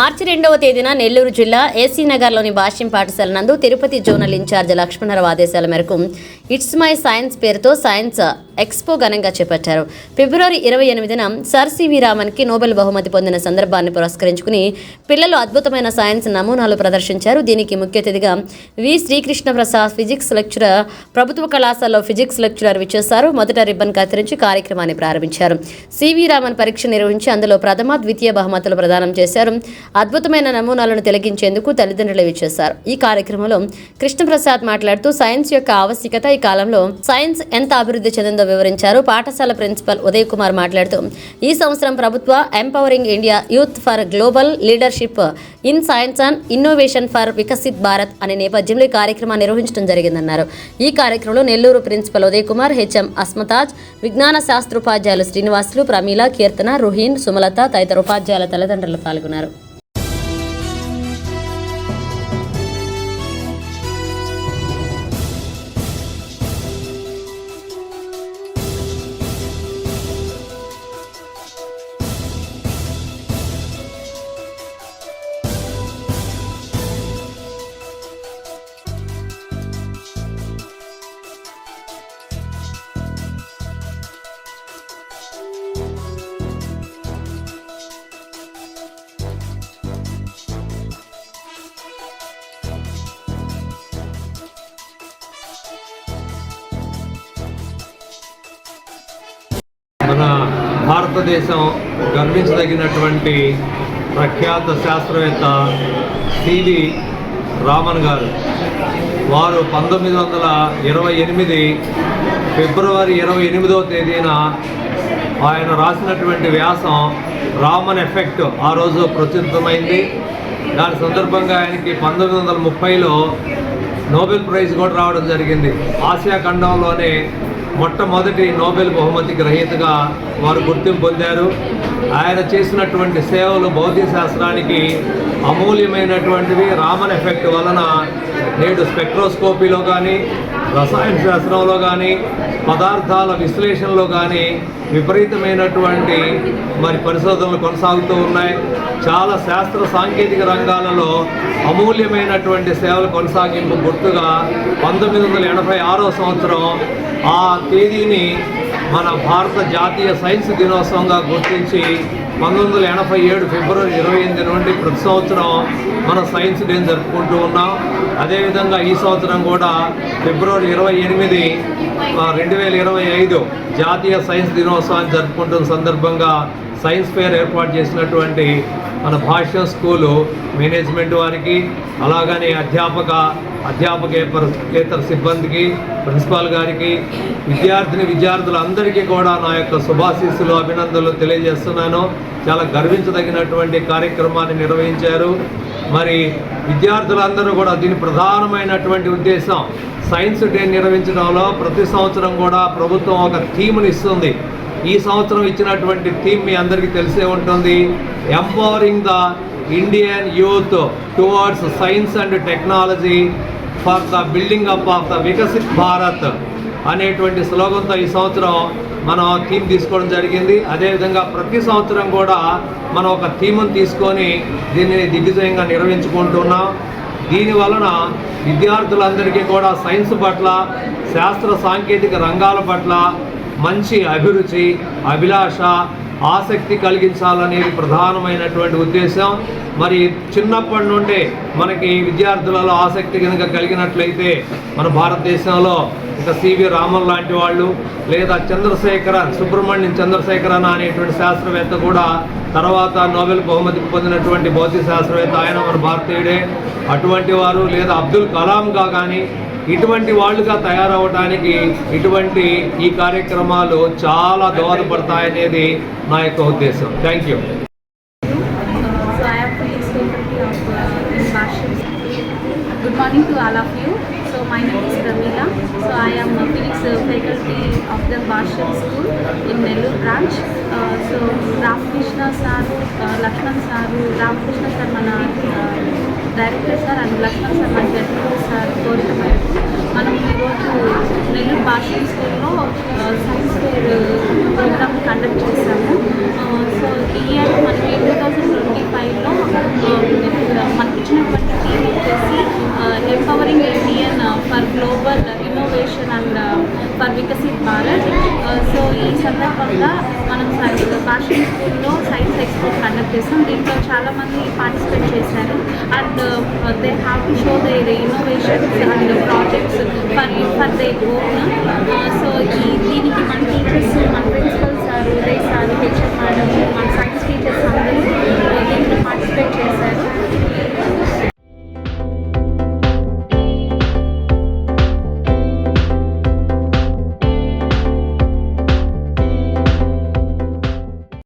మార్చి 2వ తేదీన నెల్లూరు జిల్లా ఏసీ నగర్లోని భాష్యం పాఠశాల నందు తిరుపతి జోనల్ ఇన్ఛార్జ్ లక్ష్మణరావు ఆదేశాల మేరకు ఇట్స్ మై సైన్స్ పేరుతో సైన్స్ ఎక్స్పో ఘనంగా చేపట్టారు. ఫిబ్రవరి 28న సర్ సివి రామన్కి నోబెల్ బహుమతి పొందిన సందర్భాన్ని పురస్కరించుకుని పిల్లలు అద్భుతమైన సైన్స్ నమూనాలు ప్రదర్శించారు. దీనికి ముఖ్య అతిథిగా వి శ్రీకృష్ణ ప్రసాద్ ఫిజిక్స్ లెక్చరర్ ప్రభుత్వ కళాశాలలో ఫిజిక్స్ లెక్చరర్ విచ్చేశారు. మొదట రిబ్బన్ కత్తిరించి కార్యక్రమాన్ని ప్రారంభించారు. సివి రామన్ పరీక్ష నిర్వహించి అందులో ప్రథమ ద్వితీయ బహుమతులు ప్రదానం చేశారు. అద్భుతమైన నమూనాలను తొలగించేందుకు తల్లిదండ్రులు విచ్చేశారు. ఈ కార్యక్రమంలో కృష్ణప్రసాద్ మాట్లాడుతూ సైన్స్ యొక్క ఆవశ్యకత, ఈ కాలంలో సైన్స్ ఎంత అభివృద్ధి చెందిందో వివరించారు. పాఠశాల ప్రిన్సిపల్ ఉదయ్ కుమార్ మాట్లాడుతూ ఈ సంవత్సరం ప్రభుత్వ empowering India youth for global leadership in science and innovation for Viksit Bharat అనే నేపథ్యంలో ఈ కార్యక్రమాన్ని నిర్వహించడం జరిగిందన్నారు. ఈ కార్యక్రమంలో నెల్లూరు ప్రిన్సిపల్ ఉదయ్ కుమార్, హెచ్ఎం అస్మతాజ్, విజ్ఞాన శాస్త్రోపాధ్యాయులు శ్రీనివాసులు, ప్రమీల, కీర్తన, రుహీన్, సుమలత తదితర ఉపాధ్యాయుల తల్లిదండ్రులు పాల్గొన్నారు. మన భారతదేశం గర్వించదగినటువంటి ప్రఖ్యాత శాస్త్రవేత్త సివి రామన్ గారు. వారు 1928 ఫిబ్రవరి 28వ తేదీన ఆయన రాసినటువంటి వ్యాసం రామన్ ఎఫెక్ట్ ఆ రోజు ప్రచురితమైంది. దాని సందర్భంగా ఆయనకి 1930లో నోబెల్ ప్రైజ్ కూడా రావడం జరిగింది. ఆసియా ఖండంలోనే మొట్టమొదటి నోబెల్ బహుమతి గ్రహీతగా వారు గుర్తింపు పొందారు. ఆయన చేసినటువంటి సేవలు భౌతిక శాస్త్రానికి అమూల్యమైనటువంటివి. రామన్ ఎఫెక్ట్ వలన నేడు స్పెక్ట్రోస్కోపీలో కానీ, రసాయన శాస్త్రంలో కానీ, పదార్థాల విశ్లేషణలో కానీ విపరీతమైనటువంటి పరిశోధనలు కొనసాగుతూ ఉన్నాయి. చాలా శాస్త్ర సాంకేతిక రంగాలలో అమూల్యమైనటువంటి సేవల కొనసాగింపు గుర్తుగా 1986వ సంవత్సరం ఆ తేదీని మన భారత జాతీయ సైన్స్ దినోత్సవంగా గుర్తించి 1987 ఫిబ్రవరి 28 నుండి ప్రతి సంవత్సరం మనం సైన్స్ డేని జరుపుకుంటూ ఉన్నాం. అదేవిధంగా ఈ సంవత్సరం కూడా ఫిబ్రవరి 28, 2025 జాతీయ సైన్స్ దినోత్సవాన్ని జరుపుకుంటున్న సందర్భంగా సైన్స్ ఫేర్ ఏర్పాటు చేసినటువంటి మన భాష్యం స్కూలు మేనేజ్మెంట్ వారికి, అలాగనే అధ్యాపకేతర సిబ్బందికి, ప్రిన్సిపాల్ గారికి, విద్యార్థులందరికీ కూడా నా యొక్క శుభాశీస్సులు, అభినందనలు తెలియజేస్తున్నాను. చాలా గర్వించదగినటువంటి కార్యక్రమాన్ని నిర్వహించారు. మరి విద్యార్థులందరూ కూడా దీని ప్రధానమైనటువంటి ఉద్దేశం సైన్స్ డే నిర్వహించడంలో ప్రతి సంవత్సరం కూడా ప్రభుత్వం ఒక థీమ్ని ఇస్తుంది. ఈ సంవత్సరం ఇచ్చినటువంటి థీమ్ మీ అందరికీ తెలిసే ఉంటుంది. Empowering the Indian youth towards science and technology for the building up of the Viksit Bharat అనేటువంటి స్లోగన్తో ఈ సంవత్సరం మనం థీమ్ తీసుకోవడం జరిగింది. అదేవిధంగా ప్రతి సంవత్సరం కూడా మనం ఒక థీమ్ని తీసుకొని దీన్ని దిగ్విజయంగా నిర్వహించుకుంటున్నాం. దీని వలన విద్యార్థులందరికీ కూడా సైన్స్ పట్ల, శాస్త్ర సాంకేతిక రంగాల పట్ల మంచి అభిరుచి, అభిలాష, ఆసక్తి కలిగించాలనేది ప్రధానమైనటువంటి ఉద్దేశం. మరి చిన్నప్పటి నుండే మనకి విద్యార్థులలో ఆసక్తి కనుక కలిగినట్లయితే మన భారతదేశంలో ఇంకా సివి రామన్ లాంటి వాళ్ళు, లేదా సుబ్రహ్మణ్యం చంద్రశేఖరన్ అనేటువంటి శాస్త్రవేత్త కూడా తర్వాత నోబెల్ బహుమతి పొందినటువంటి భౌతిక శాస్త్రవేత్త, ఆయన మన భారతీయుడే. అటువంటి వారు, లేదా అబ్దుల్ కలాంగా కానీ ఇటువంటి వాళ్ళుగా తయారవడానికి ఇటువంటి ఈ కార్యక్రమాలు చాలా దోహదపడతాయనేది నా యొక్క ఉద్దేశం. Thank you. Good morning to all of you. So my name is Pramila. So I am a physics faculty of the Bhashyam School in Nellore branch. So Ramakrishna sir, Lakshman sir, Ramakrishna sir mana director sir and Lakshman sir mana deputy sir కోరిక మేరకు మనం ఈరోజు నెల్లూరు భాషిన్ స్కూల్లో science fair programme conduct చేశాము. So ఈ year మనకి 2025లో మనకి ఇచ్చినటువంటి థీమ్ వచ్చేసి empowering Indian for global innovation and for Viksit Bharat. So ఈ సందర్భంగా మనం భాషిన్ స్కూల్లో సైన్స్ ఎక్స్పో కండక్ట్ చేస్తాం. దీంట్లో చాలామంది పార్టిసిపేట్ చేశారు and they have to show their innovations and projects for they own. So దీనికి మన టీచర్స్, మన principal sir, Uday sir, HM madam,